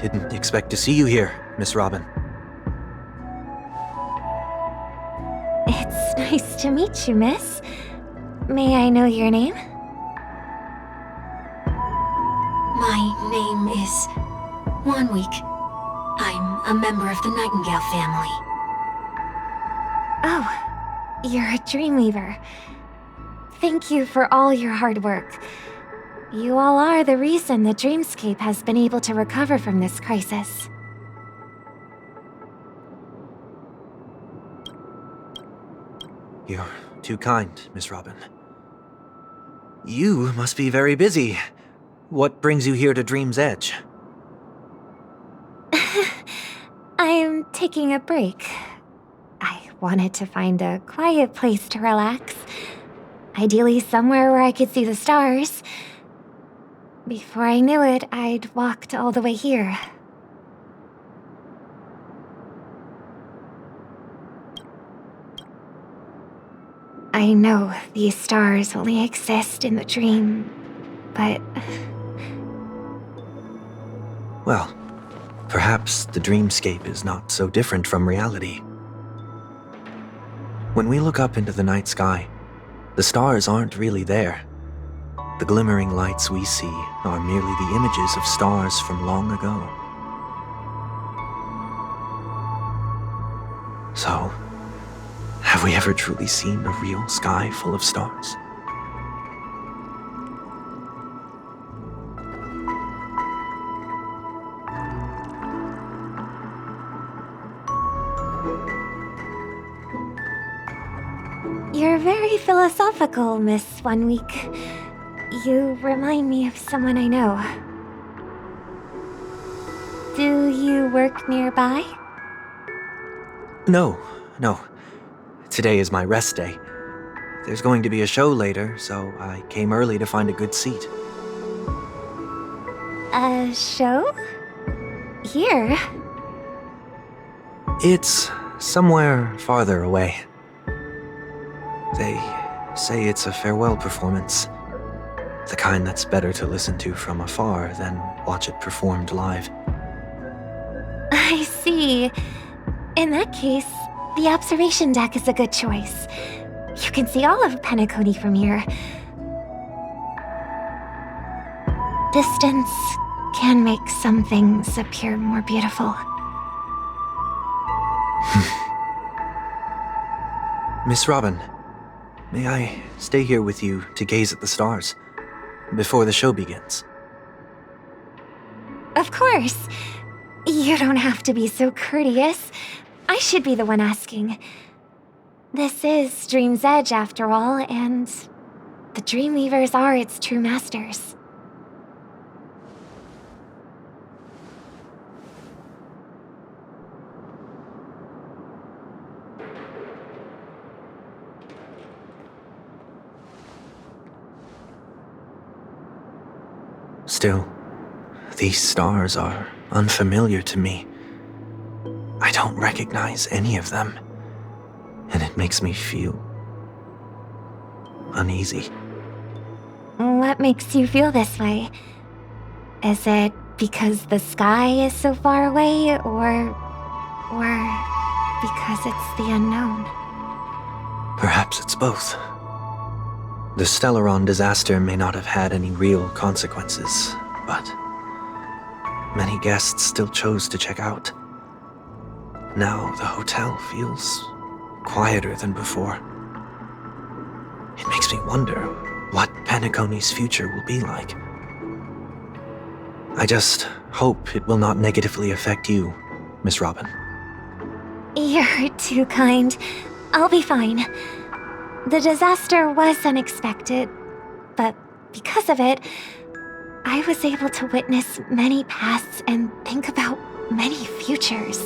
didn't expect to see you here, Miss Robin. It's nice to meet you, miss. May I know your name? My name is Wanweek. I'm a member of the Nightingale family. Oh, you're a Dreamweaver. Thank you for all your hard work. You all are the reason the Dreamscape has been able to recover from this crisis. You're too kind, Miss Robin. You must be very busy. What brings you here to Dream's Edge? I'm taking a break. I wanted to find a quiet place to relax. Ideally somewhere where I could see the stars. Before I knew it, I'd walked all the way here. I know these stars only exist in the dream, but... Well, perhaps the dreamscape is not so different from reality. When we look up into the night sky, the stars aren't really there. The glimmering lights we see are merely the images of stars from long ago. So, have we ever truly seen a real sky full of stars? You're very philosophical, Miss Wanweek. You remind me of someone I know. Do you work nearby? No. Today is my rest day. There's going to be a show later, so I came early to find a good seat. A show? Here? It's somewhere farther away. They say it's a farewell performance. The kind that's better to listen to from afar than watch it performed live. I see. In that case, the observation deck is a good choice. You can see all of Penacony from here. Distance can make some things appear more beautiful. Miss Robin, may I stay here with you to gaze at the stars before the show begins? Of course. You don't have to be so courteous. I should be the one asking. This is Dream's Edge, after all, and the Dreamweavers are its true masters. Still, these stars are unfamiliar to me. I don't recognize any of them, and it makes me feel uneasy. What makes you feel this way? Is it because the sky is so far away, or because it's the unknown? Perhaps it's both. The Stellaron disaster may not have had any real consequences, but many guests still chose to check out. Now the hotel feels quieter than before. It makes me wonder what Penacony's future will be like. I just hope it will not negatively affect you, Miss Robin. You're too kind. I'll be fine. The disaster was unexpected, but because of it, I was able to witness many pasts and think about many futures.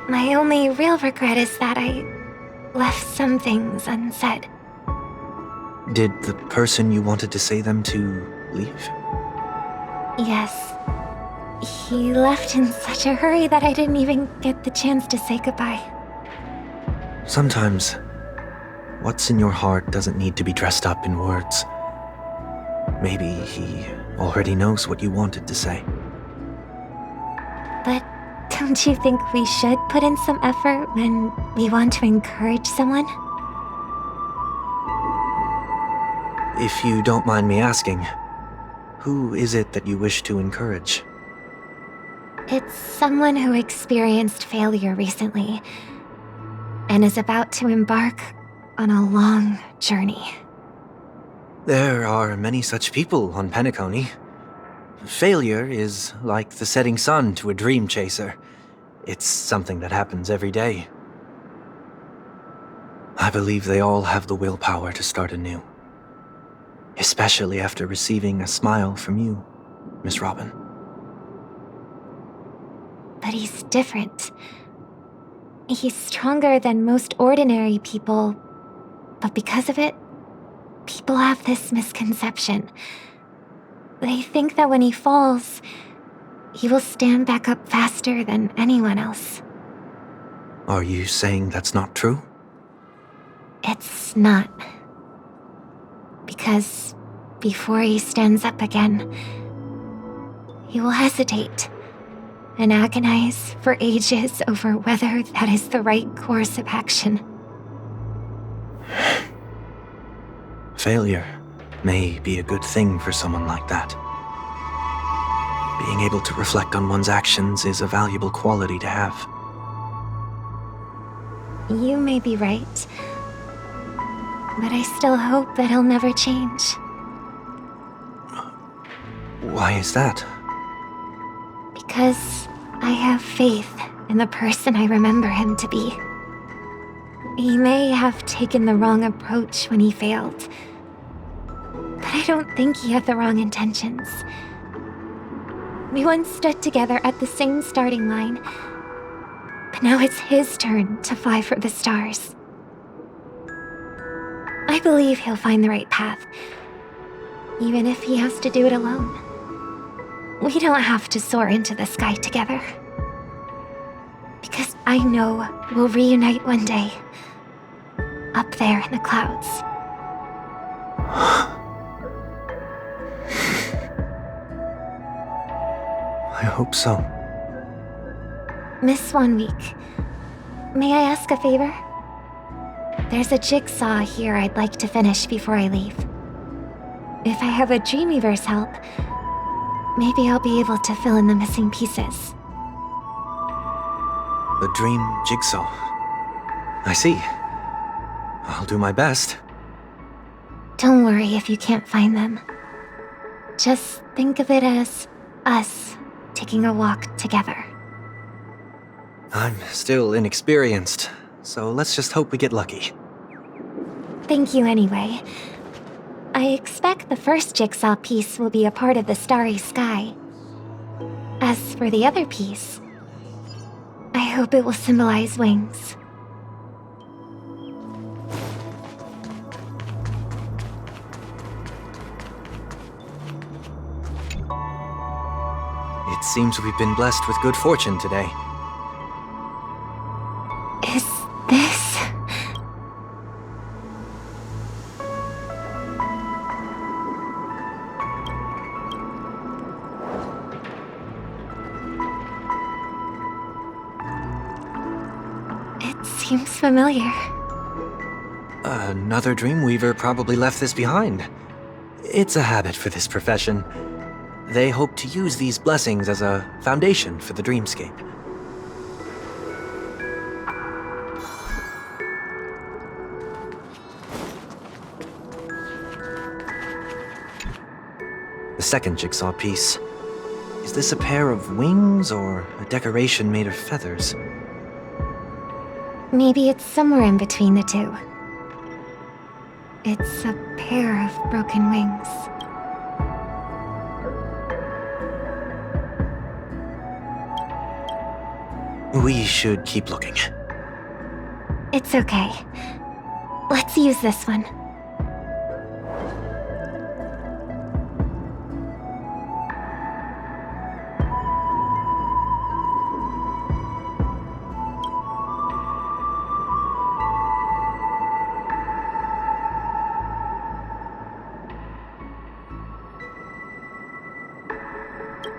My only real regret is that I left some things unsaid. Did the person you wanted to say them to leave? Yes. He left in such a hurry that I didn't even get the chance to say goodbye. Sometimes, what's in your heart doesn't need to be dressed up in words. Maybe he already knows what you wanted to say. But don't you think we should put in some effort when we want to encourage someone? If you don't mind me asking, who is it that you wish to encourage? It's someone who experienced failure recently and is about to embark on a long journey. There are many such people on Penacony. Failure is like the setting sun to a dream chaser. It's something that happens every day. I believe they all have the willpower to start anew. Especially after receiving a smile from you, Miss Robin. But he's different. He's stronger than most ordinary people, but because of it, people have this misconception. They think that when he falls, he will stand back up faster than anyone else. Are you saying that's not true? It's not. Because before he stands up again, he will hesitate and agonize for ages over whether that is the right course of action. Failure may be a good thing for someone like that. Being able to reflect on one's actions is a valuable quality to have. You may be right, but I still hope that he'll never change. Why is that? Because I have faith in the person I remember him to be. He may have taken the wrong approach when he failed, but I don't think he had the wrong intentions. We once stood together at the same starting line, but now it's his turn to fly for the stars. I believe he'll find the right path, even if he has to do it alone. We don't have to soar into the sky together. Because I know we'll reunite one day, up there in the clouds. I hope so. Miss 1 Week, may I ask a favor? There's a jigsaw here I'd like to finish before I leave. If I have a Dreamweaver's help, maybe I'll be able to fill in the missing pieces. The dream jigsaw. I see. I'll do my best. Don't worry if you can't find them. Just think of it as us taking a walk together. I'm still inexperienced, so let's just hope we get lucky. Thank you anyway. I expect the first jigsaw piece will be a part of the starry sky. As for the other piece, I hope it will symbolize wings. It seems we've been blessed with good fortune today. Is this... It seems familiar. Another Dreamweaver probably left this behind. It's a habit for this profession. They hope to use these blessings as a foundation for the dreamscape. The second jigsaw piece. Is this a pair of wings or a decoration made of feathers? Maybe it's somewhere in between the two. It's a pair of broken wings. We should keep looking. It's okay. Let's use this one.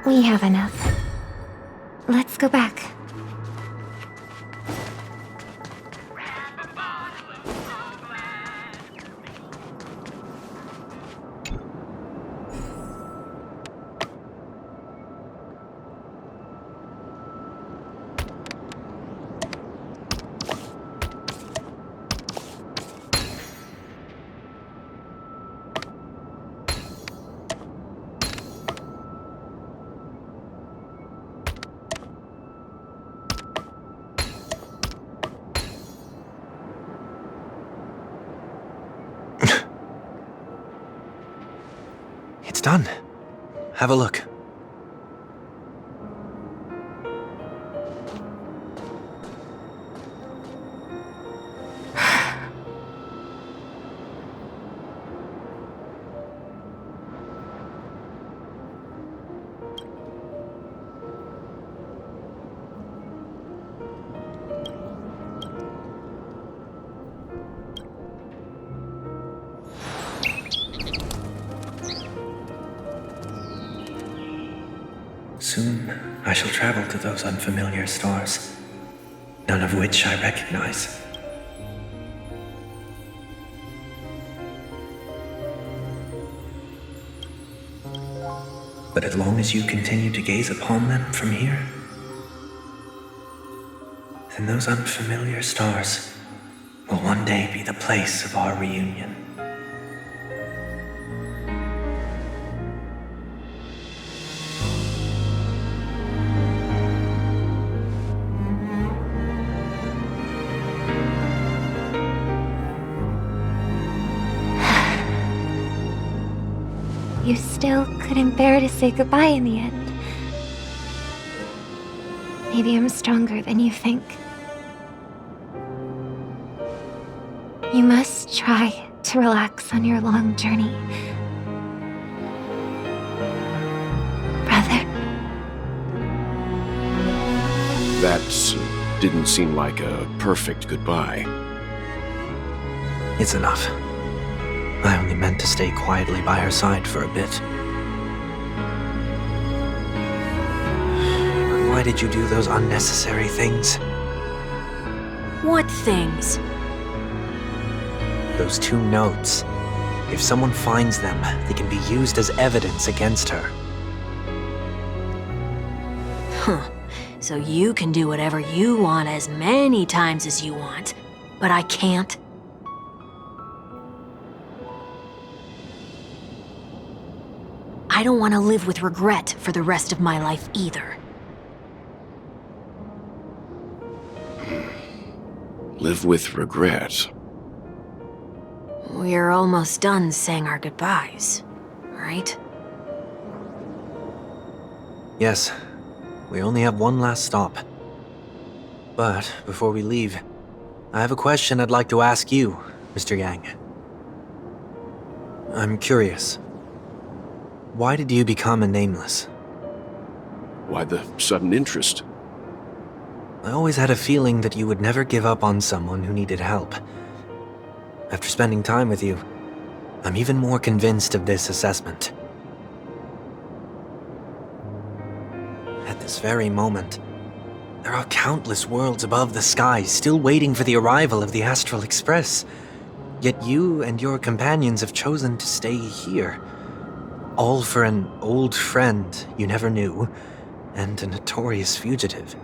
We have enough. Let's go back. It's done. Have a look. Soon, I shall travel to those unfamiliar stars, none of which I recognize. But as long as you continue to gaze upon them from here, then those unfamiliar stars will one day be the place of our reunion. You still couldn't bear to say goodbye in the end. Maybe I'm stronger than you think. You must try to relax on your long journey. Brother. That didn't seem like a perfect goodbye. It's enough. I only meant to stay quietly by her side for a bit. Why did you do those unnecessary things? What things? Those 2 notes. If someone finds them, they can be used as evidence against her. Huh. So you can do whatever you want as many times as you want, but I can't? I don't want to live with regret for the rest of my life either. Live with regret. We're almost done saying our goodbyes, right? Yes, we only have one last stop. But before we leave, I have a question I'd like to ask you, Mr. Yang. I'm curious. Why did you become a nameless? Why the sudden interest? I always had a feeling that you would never give up on someone who needed help. After spending time with you, I'm even more convinced of this assessment. At this very moment, there are countless worlds above the sky still waiting for the arrival of the Astral Express. Yet you and your companions have chosen to stay here. All for an old friend you never knew, and a notorious fugitive.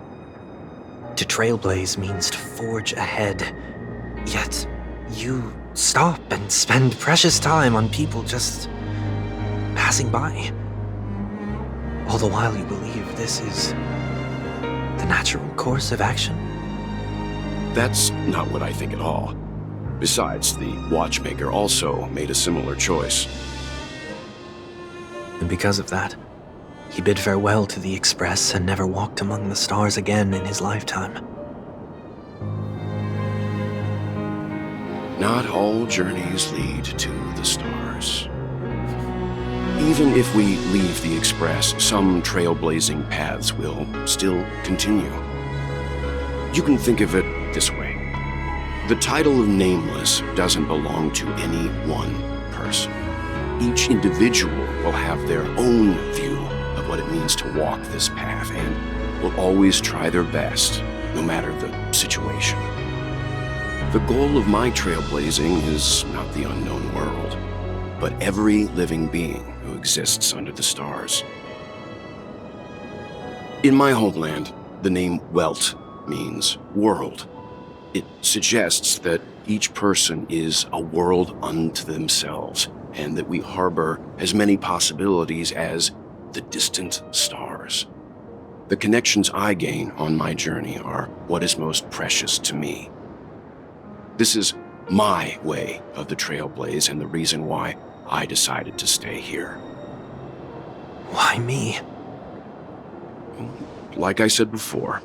To trailblaze means to forge ahead. Yet, you stop and spend precious time on people just passing by. All the while you believe this is the natural course of action. That's not what I think at all. Besides, the watchmaker also made a similar choice. And because of that, he bid farewell to the Express and never walked among the stars again in his lifetime. Not all journeys lead to the stars. Even if we leave the Express, some trailblazing paths will still continue. You can think of it this way. The title of Nameless doesn't belong to any one person. Each individual will have their own view of what it means to walk this path and will always try their best, no matter the situation. The goal of my trailblazing is not the unknown world, but every living being who exists under the stars. In my homeland, the name Welt means world. It suggests that each person is a world unto themselves, and that we harbor as many possibilities as the distant stars. The connections I gain on my journey are what is most precious to me. This is my way of the Trailblaze and the reason why I decided to stay here. Why me? Like I said before,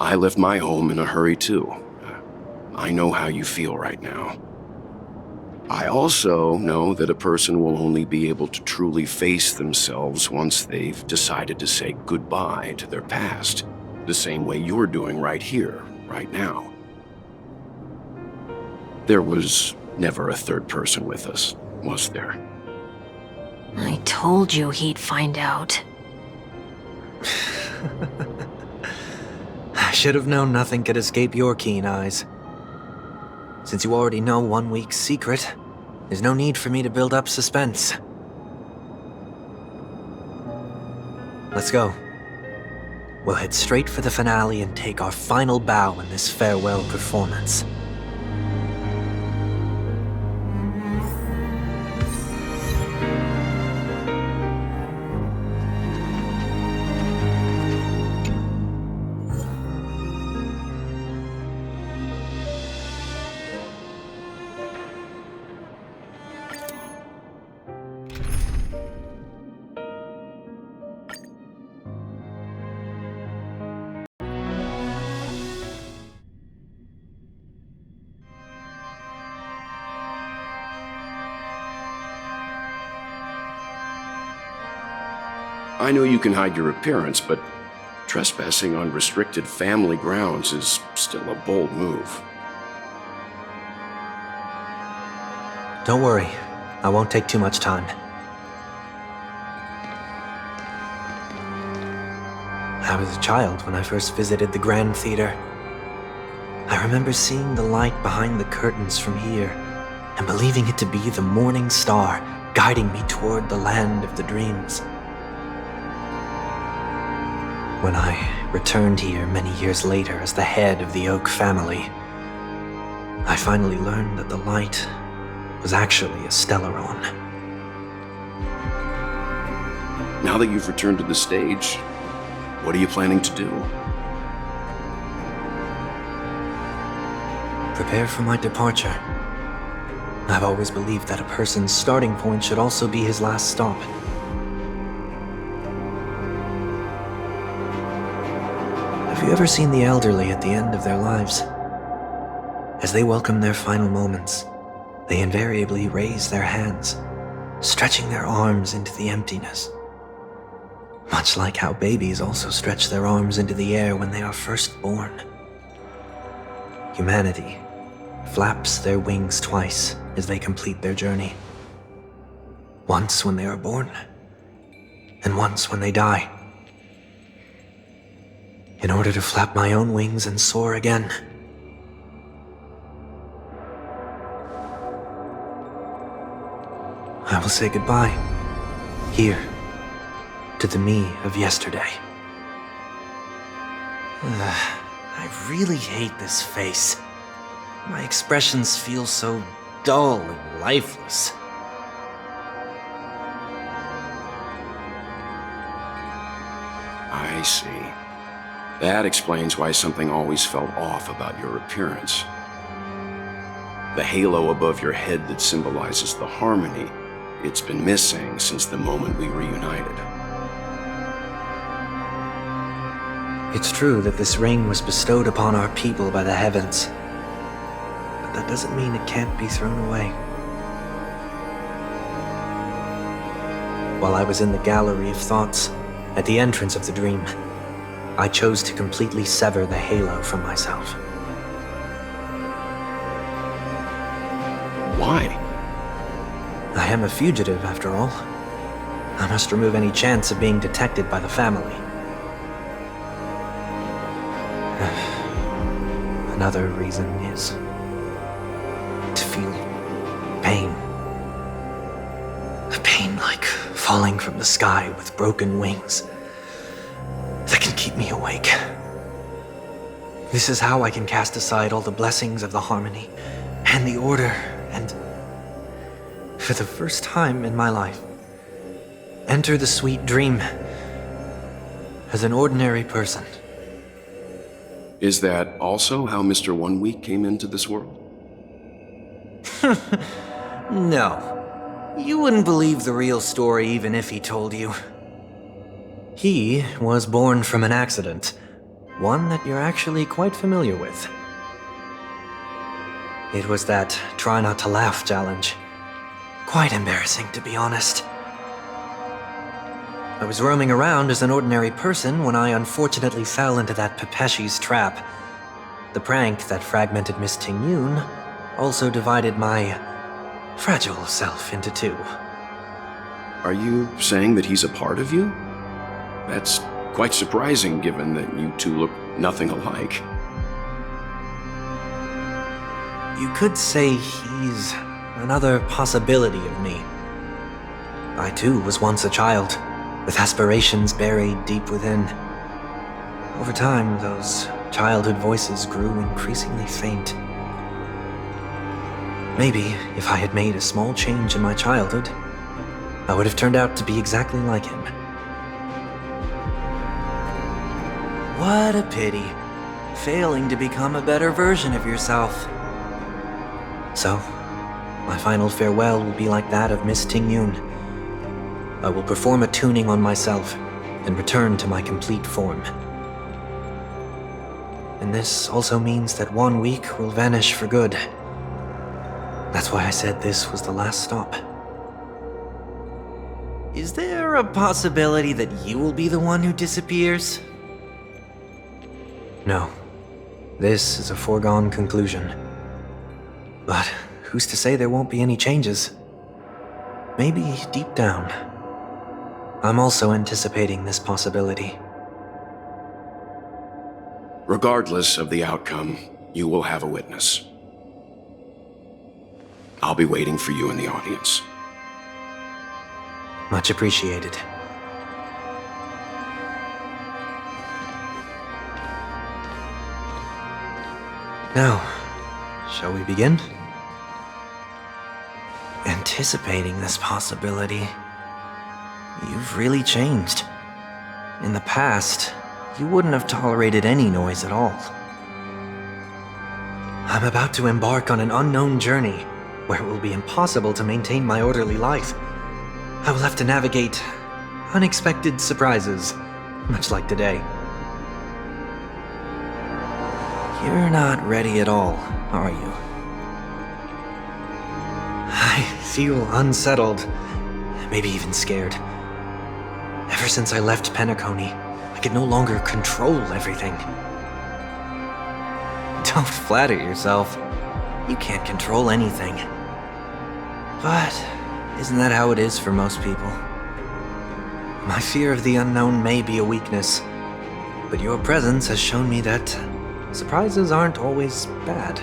I left my home in a hurry too. I know how you feel right now. I also know that a person will only be able to truly face themselves once they've decided to say goodbye to their past, the same way you're doing right here, right now. There was never a third person with us, was there? I told you he'd find out. I should have known nothing could escape your keen eyes. Since you already know 1 week's secret, there's no need for me to build up suspense. Let's go. We'll head straight for the finale and take our final bow in this farewell performance. I know you can hide your appearance, but trespassing on restricted family grounds is still a bold move. Don't worry, I won't take too much time. I was a child when I first visited the Grand Theater. I remember seeing the light behind the curtains from here, and believing it to be the morning star guiding me toward the land of the dreams. When I returned here many years later as the head of the Oak family, I finally learned that the light was actually a stellaron. Now that you've returned to the stage, what are you planning to do? Prepare for my departure. I've always believed that a person's starting point should also be his last stop. Have you ever seen the elderly at the end of their lives? As they welcome their final moments, they invariably raise their hands, stretching their arms into the emptiness. Much like how babies also stretch their arms into the air when they are first born. Humanity flaps their wings twice as they complete their journey. Once when they are born, and once when they die. In order to flap my own wings and soar again. I will say goodbye, here, to the me of yesterday. I really hate this face. My expressions feel so dull and lifeless. I see. That explains why something always felt off about your appearance. The halo above your head that symbolizes the harmony, it's been missing since the moment we reunited. It's true that this ring was bestowed upon our people by the heavens, but that doesn't mean it can't be thrown away. While I was in the gallery of thoughts, at the entrance of the dream, I chose to completely sever the halo from myself. Why? I am a fugitive, after all. I must remove any chance of being detected by the family. Another reason is to feel pain. A pain like falling from the sky with broken wings that can keep me awake. This is how I can cast aside all the blessings of the harmony and the order and, for the first time in my life, enter the sweet dream as an ordinary person. Is that also how Mr. 1 Week came into this world? No. You wouldn't believe the real story even if he told you. He was born from an accident, one that you're actually quite familiar with. It was that try not to laugh challenge. Quite embarrassing, to be honest. I was roaming around as an ordinary person when I unfortunately fell into that Pepeshi's trap. The prank that fragmented Miss Ting-Yun also divided my fragile self into two. Are you saying that he's a part of you? That's quite surprising given that you two look nothing alike. You could say he's another possibility of me. I too was once a child, with aspirations buried deep within. Over time, those childhood voices grew increasingly faint. Maybe if I had made a small change in my childhood, I would have turned out to be exactly like him. What a pity, failing to become a better version of yourself. So, my final farewell will be like that of Miss Ting-Yun. I will perform a tuning on myself and return to my complete form. And this also means that 1 week will vanish for good. That's why I said this was the last stop. Is there a possibility that you will be the one who disappears? No. This is a foregone conclusion. But who's to say there won't be any changes? Maybe deep down, I'm also anticipating this possibility. Regardless of the outcome, you will have a witness. I'll be waiting for you in the audience. Much appreciated. Now, shall we begin? Anticipating this possibility, you've really changed. In the past, you wouldn't have tolerated any noise at all. I'm about to embark on an unknown journey where it will be impossible to maintain my orderly life. I will have to navigate unexpected surprises, much like today. You're not ready at all, are you? I feel unsettled, maybe even scared. Ever since I left Penacony, I could no longer control everything. Don't flatter yourself. You can't control anything. But isn't that how it is for most people? My fear of the unknown may be a weakness, but your presence has shown me that surprises aren't always bad.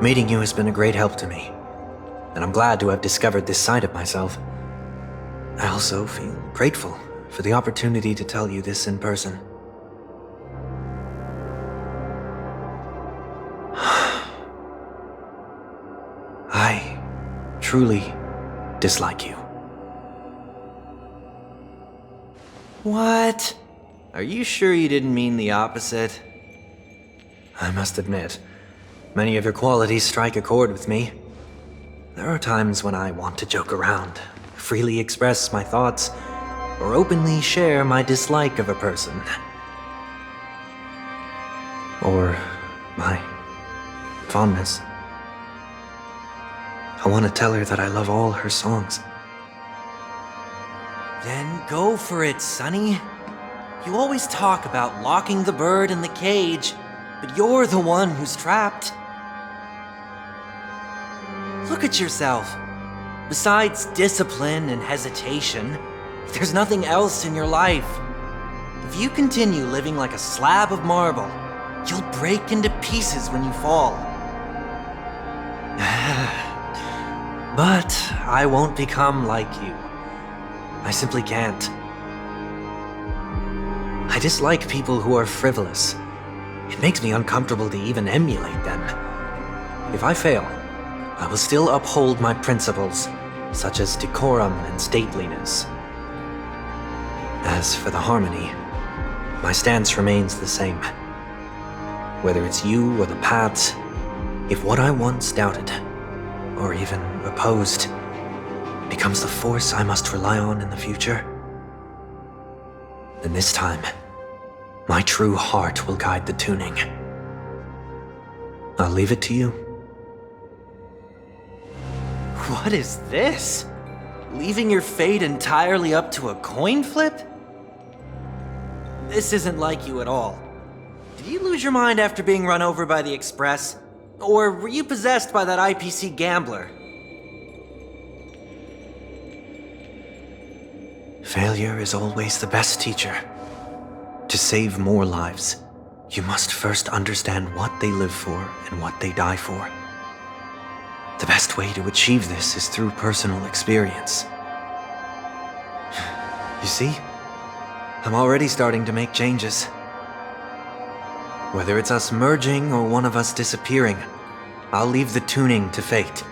Meeting you has been a great help to me, and I'm glad to have discovered this side of myself. I also feel grateful for the opportunity to tell you this in person. I truly dislike you. What? Are you sure you didn't mean the opposite? I must admit, many of your qualities strike a chord with me. There are times when I want to joke around, freely express my thoughts, or openly share my dislike of a person. Or my fondness. I want to tell her that I love all her songs. Then go for it, Sonny. You always talk about locking the bird in the cage, but you're the one who's trapped. Look at yourself. Besides discipline and hesitation, there's nothing else in your life. If you continue living like a slab of marble, you'll break into pieces when you fall. But I won't become like you. I simply can't. I dislike people who are frivolous. It makes me uncomfortable to even emulate them. If I fail, I will still uphold my principles, such as decorum and stateliness. As for the harmony, my stance remains the same. Whether it's you or the paths, if what I once doubted, or even opposed, becomes the force I must rely on in the future, then this time, my true heart will guide the tuning. I'll leave it to you. What is this? Leaving your fate entirely up to a coin flip? This isn't like you at all. Did you lose your mind after being run over by the Express? Or were you possessed by that IPC gambler? Failure is always the best teacher. To save more lives, you must first understand what they live for and what they die for. The best way to achieve this is through personal experience. You see? I'm already starting to make changes. Whether it's us merging or one of us disappearing, I'll leave the tuning to fate,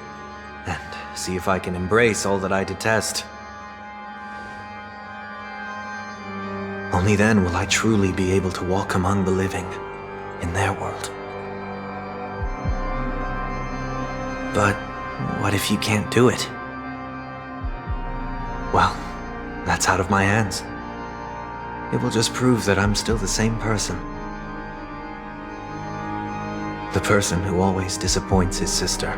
and see if I can embrace all that I detest. Only then will I truly be able to walk among the living, in their world. But what if you can't do it? Well, that's out of my hands. It will just prove that I'm still the same person. The person who always disappoints his sister.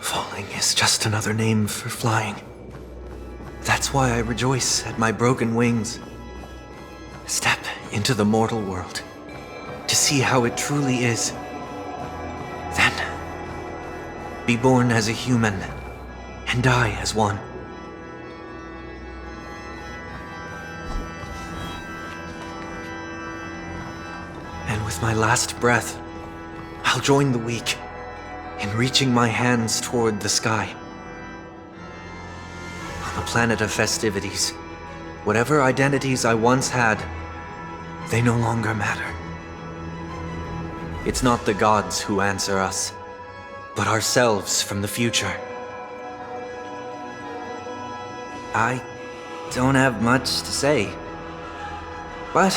Falling is just another name for flying. That's why I rejoice at my broken wings. Step into the mortal world to see how it truly is. Then, be born as a human and die as one. And with my last breath, I'll join the weak in reaching my hands toward the sky. On the planet of festivities, whatever identities I once had, they no longer matter. It's not the gods who answer us, but ourselves from the future. I don't have much to say, but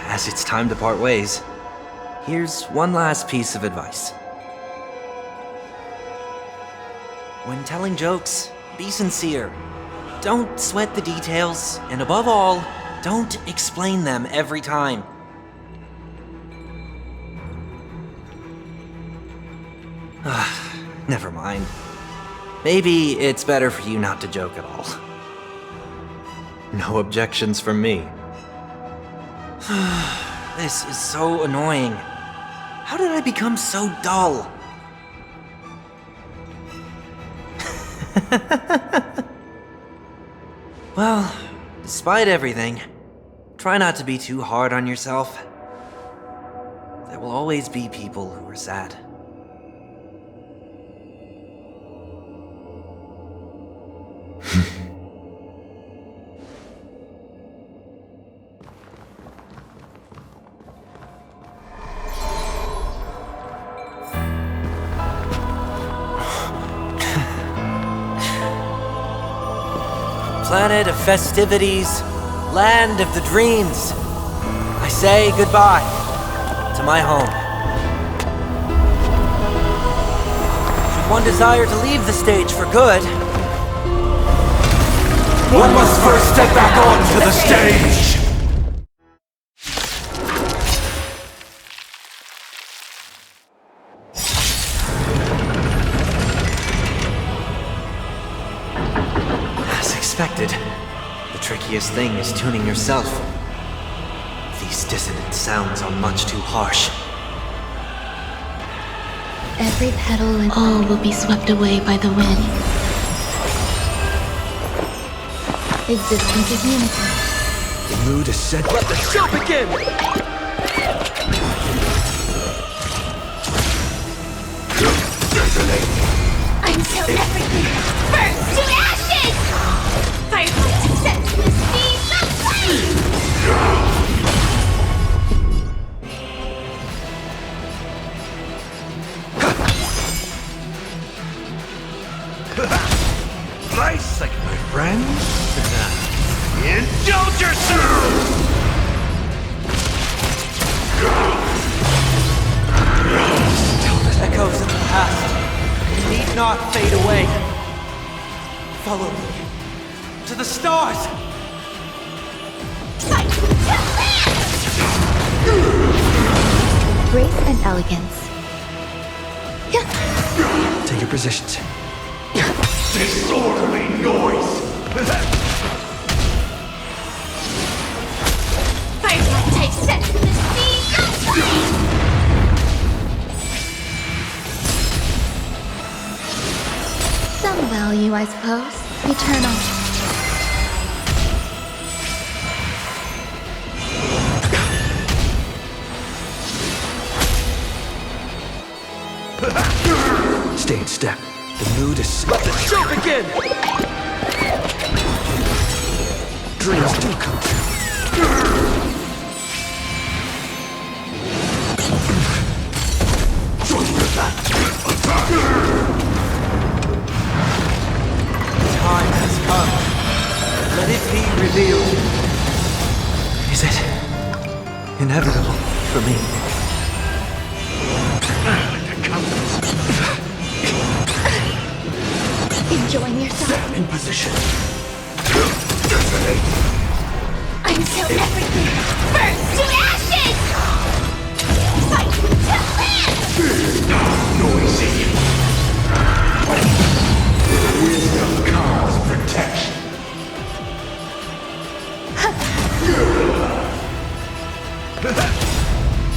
as it's time to part ways, here's one last piece of advice. When telling jokes, be sincere. Don't sweat the details, and above all, don't explain them every time. Never mind. Maybe it's better for you not to joke at all. No objections from me. This is so annoying. How did I become so dull? Well, despite everything, try not to be too hard on yourself. There will always be people who are sad. Planet of festivities, land of the dreams. I say goodbye to my home. Should one desire to leave the stage for good, one must first step back onto the stage! Expected. The trickiest thing is tuning yourself. These dissonant sounds are much too harsh. Every petal and all will be swept away by the wind. Existence is unity. The mood is set. Let the show begin! Until everything burns to ashes! Fireflies set to the speed of flame! Nice, like my friends. Indulge yourself! Stillness echoes in the past. It need not fade away. Follow me to the stars. Grace and elegance. Take your positions. Disorderly noise! Firefly type set to the speed of flame! Some value, I suppose. Eternal. Stay in step. The mood is... Let the show begin! Dreams do come true. Join the battle! Attack! Time has come. Let it be revealed. Is it inevitable for me? Enjoying yourself. In position. Until everything burns to ashes! Fight to land! Noisy. Wisdom comes protection.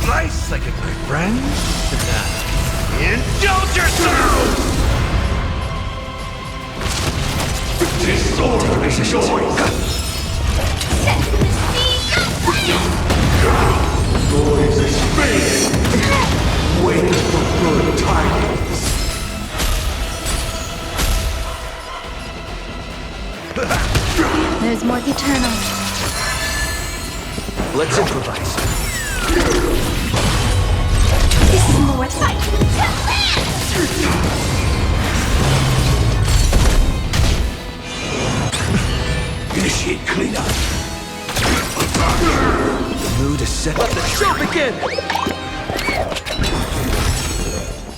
Nice, like it, my friends. Indulge yourself! Disorderly noise! Set to the speed of flame! Noise is fading! Wait for good tidings! There's more eternal. Let's improvise. This is more fight to land! Initiate cleanup! The mood is set. Let the show begin!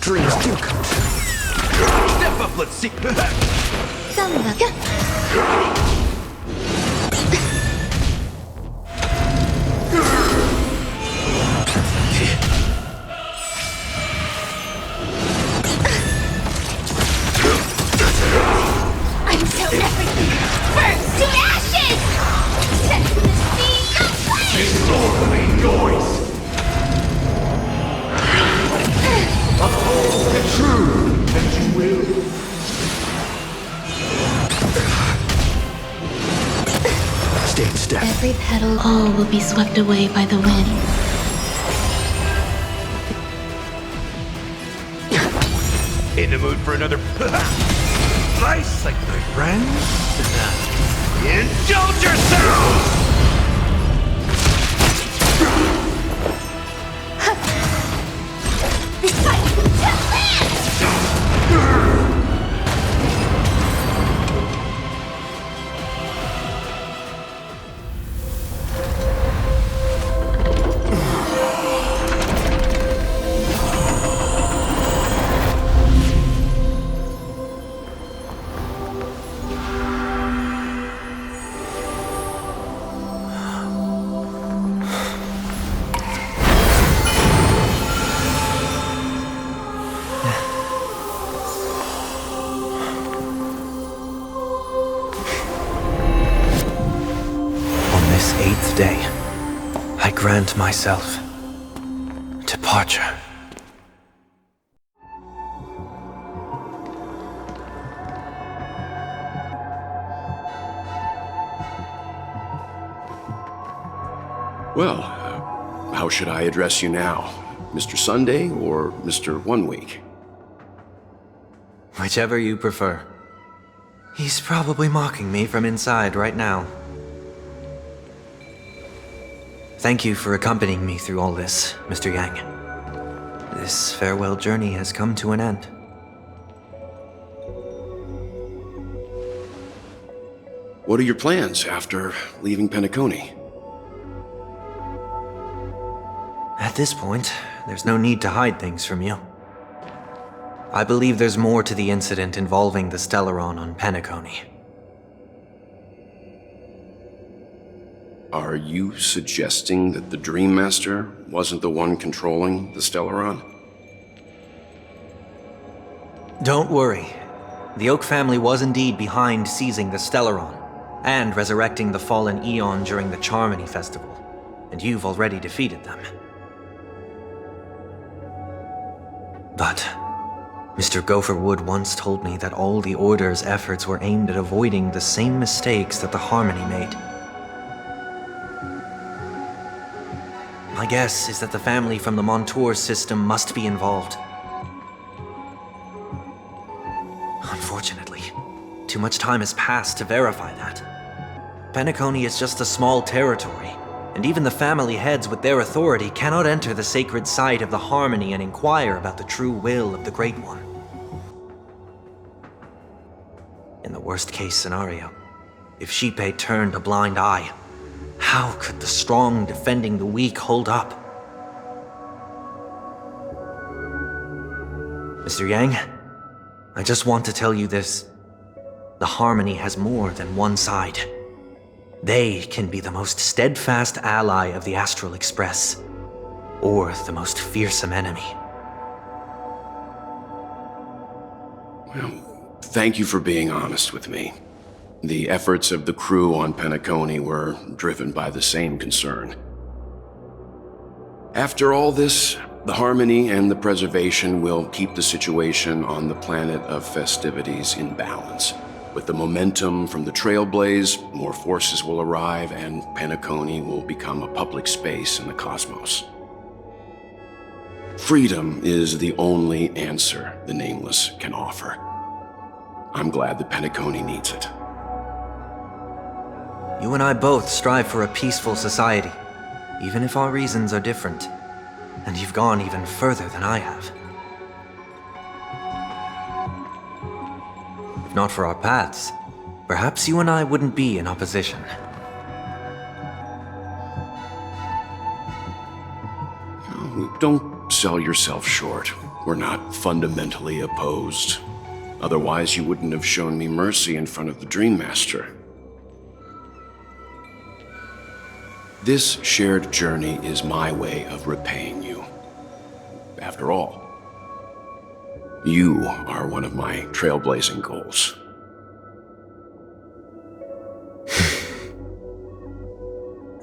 Dreams do come true. Step up, let's see. Some value. Until everything burns to ashes! Set to the speed of flame! Disorderly noise! Uphold the truth, and you will. Stay in step. Every petal, all will be swept away by the wind. In the mood for another... Nice, like my friends. Indulge yourself! This fight to land! This 8th day, I grant myself departure. Well, how should I address you now? Mr. Sunday or Mr. 1 Week? Whichever you prefer. He's probably mocking me from inside right now. Thank you for accompanying me through all this, Mr. Yang. This farewell journey has come to an end. What are your plans after leaving Penacony? At this point, there's no need to hide things from you. I believe there's more to the incident involving the Stellaron on Penacony. Are you suggesting that the Dream Master wasn't the one controlling the Stellaron? Don't worry. The Oak family was indeed behind seizing the Stellaron and resurrecting the fallen Eon during the Charmony Festival, and you've already defeated them. But Mr. Gopherwood once told me that all the Order's efforts were aimed at avoiding the same mistakes that the Harmony made. My guess is that the family from the Montour system must be involved. Unfortunately, too much time has passed to verify that. Penacony is just a small territory, and even the family heads with their authority cannot enter the sacred site of the Harmony and inquire about the true will of the Great One. In the worst-case scenario, if Xipe turned a blind eye, how could the strong defending the weak hold up? Mr. Yang, I just want to tell you this. The Harmony has more than one side. They can be the most steadfast ally of the Astral Express, or the most fearsome enemy. Well, thank you for being honest with me. The efforts of the crew on Penacony were driven by the same concern. After all this, the Harmony and the Preservation will keep the situation on the planet of festivities in balance. With the momentum from the Trailblaze, more forces will arrive and Penacony will become a public space in the cosmos. Freedom is the only answer the Nameless can offer. I'm glad that Penacony needs it. You and I both strive for a peaceful society, even if our reasons are different. And you've gone even further than I have. If not for our paths, perhaps you and I wouldn't be in opposition. Don't sell yourself short. We're not fundamentally opposed. Otherwise, you wouldn't have shown me mercy in front of the Dream Master. This shared journey is my way of repaying you. After all, you are one of my trailblazing goals.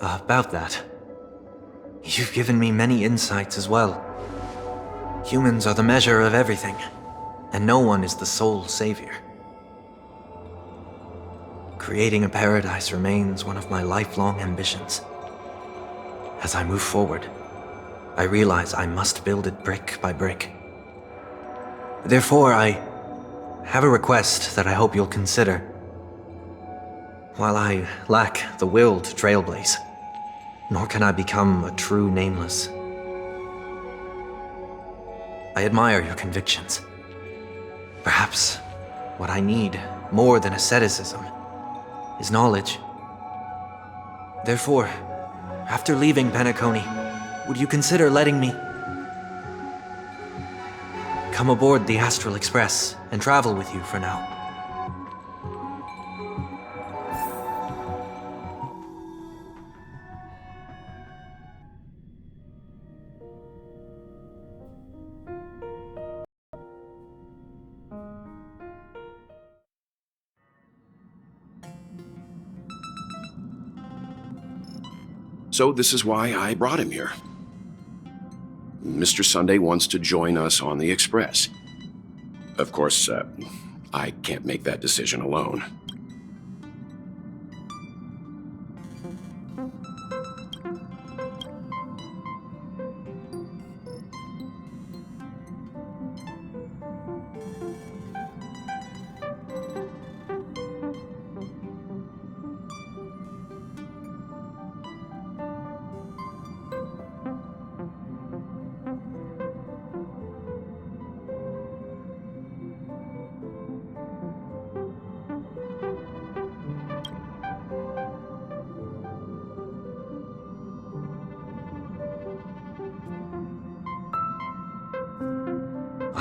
About that, you've given me many insights as well. Humans are the measure of everything, and no one is the sole savior. Creating a paradise remains one of my lifelong ambitions. As I move forward, I realize I must build it brick by brick. Therefore, I have a request that I hope you'll consider. While I lack the will to trailblaze, nor can I become a true Nameless. I admire your convictions. Perhaps what I need, more than asceticism, is knowledge. Therefore, after leaving Penacony, would you consider letting me come aboard the Astral Express and travel with you for now? So this is why I brought him here. Mr. Sunday wants to join us on the Express. Of course, I can't make that decision alone.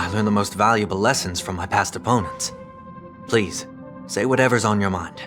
I learn the most valuable lessons from my past opponents. Please, say whatever's on your mind.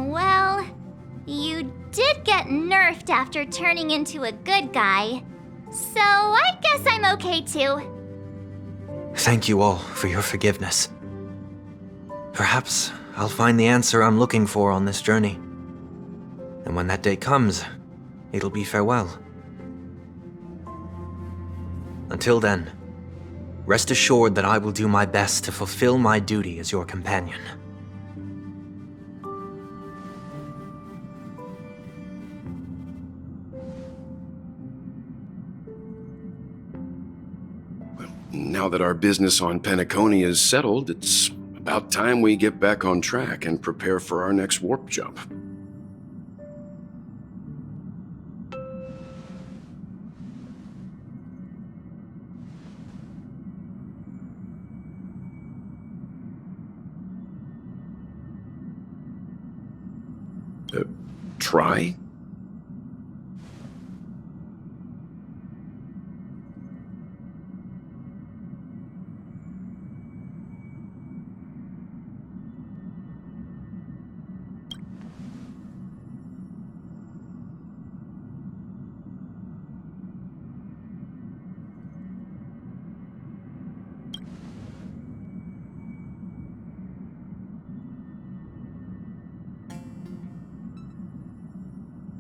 Well, you did get nerfed after turning into a good guy. So I guess I'm okay too. Thank you all for your forgiveness. Perhaps I'll find the answer I'm looking for on this journey. And when that day comes, it'll be farewell. Until then, rest assured that I will do my best to fulfill my duty as your companion. Now that our business on Penacony is settled, it's about time we get back on track and prepare for our next warp jump. Try?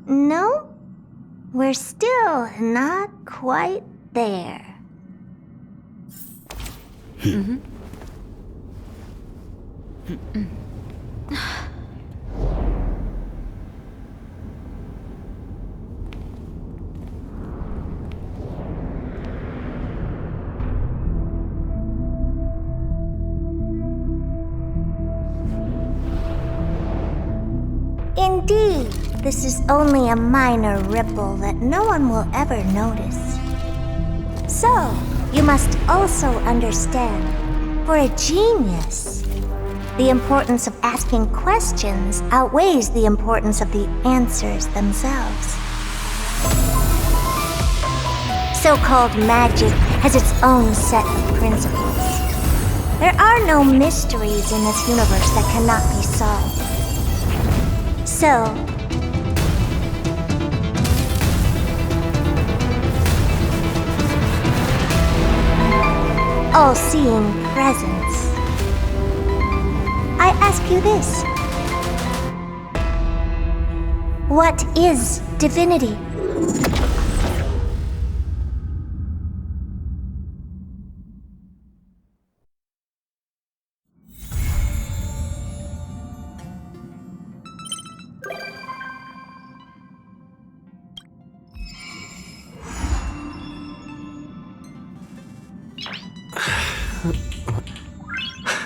No, we're still not quite there. Indeed, this is only a minor ripple that no one will ever notice. So, you must also understand, for a genius, the importance of asking questions outweighs the importance of the answers themselves. So-called magic has its own set of principles. There are no mysteries in this universe that cannot be solved. So, all-seeing presence, I ask you this. What is divinity?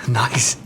Nice.